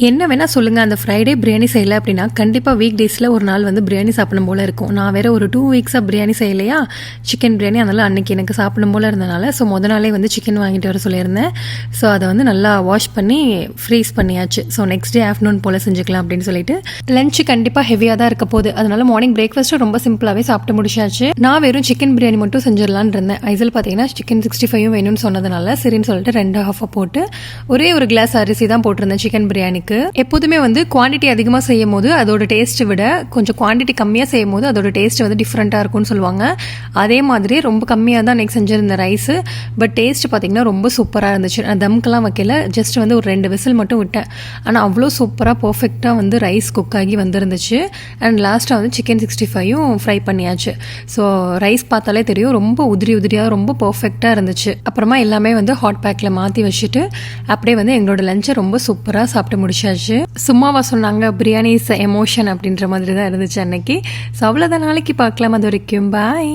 என்ன வேணால் சொல்லுங்கள், அந்த ஃப்ரைடே பிரியாணி செய்யலை அப்படின்னா கண்டிப்பாக வீக் டேஸில் ஒரு நாள் வந்து பிரியாணி சாப்பிடும் போல் இருக்கும். நான் வேறு ஒரு 2 வீக்ஸாக பிரியாணி செய்யலையா, சிக்கன் பிரியாணி. அதனால் அன்றைக்கி எனக்கு சாப்பிடும் போல் இருந்தனால முத நாளே வந்து சிக்கன் வாங்கிட்டு வர சொல்லியிருந்தேன். அதை வந்து நல்லா வாஷ் பண்ணி ஃப்ரீஸ் பண்ணியாச்சு. நெக்ஸ்ட் டே ஆஃப்டர்நூன் போல் செஞ்சுக்கலாம் அப்படின்னு சொல்லிட்டு. லஞ்சு கண்டிப்பாக ஹெவியாக தான் இருக்க போகுது. அதனால் மார்னிங் பிரேக்ஃபாஸ்ட்டு ரொம்ப சிம்பிளாகவே சாப்பிட்டு முடிச்சாச்சு. நான் வெறும் சிக்கன் பிரியாணி மட்டும் செஞ்சிடலான்னு இருந்தேன். ஐசல் பார்த்தீங்கன்னா சிக்கன் 65 வேணும்னு சொன்னதுனால சரின்னு சொல்லிட்டு 2 ஹாஃபாக போட்டு ஒரே ஒரு கிளாஸ் அரிசி தான் போட்டிருந்தேன் சிக்கன் பிரியாணி. எப்போதுமே வந்து குவான்டிட்டி அதிகமாக செய்யும் போது அதோட டேஸ்ட்டை விட கொஞ்சம் குவான்டிட்டி கம்மியாக செய்யும் போது அதோட டேஸ்ட் வந்து டிஃப்ரெண்ட்டாக இருக்கும்னு சொல்லுவாங்க. அதே மாதிரி ரொம்ப கம்மியாக தான் அன்றைக்கி செஞ்சுருந்த ரைஸு. பட் டேஸ்ட் பார்த்திங்கன்னா ரொம்ப சூப்பராக இருந்துச்சு. நான் தம்க்கெல்லாம் வைக்கல, ஜஸ்ட் வந்து ஒரு 2 விசில் மட்டும் விட்டேன். ஆனால் அவ்வளோ சூப்பராக பர்ஃபெக்டாக வந்து ரைஸ் குக் ஆகி வந்துருந்துச்சு. அண்ட் லாஸ்ட்டாக வந்து சிக்கன் 65 ஃப்ரை பண்ணியாச்சு. ரைஸ் பார்த்தாலே தெரியும், ரொம்ப உதிரியாக ரொம்ப பர்ஃபெக்டாக இருந்துச்சு. அப்புறமா எல்லாமே வந்து ஹாட் பேக்கில் மாற்றி வச்சுட்டு அப்படியே வந்து எங்களோட லஞ்சை ரொம்ப சூப்பராக சாப்பிட்டு முடிச்சாச்சு. சும்மாவா சொன்னாங்க, பிரியாணி இஸ் எமோஷன் அப்படின்ற மாதிரி தான் இருந்துச்சு அன்னைக்கு. அவ்வளோதான், நாளைக்கு பார்க்கலாம். அது வரைக்கும் பாய்.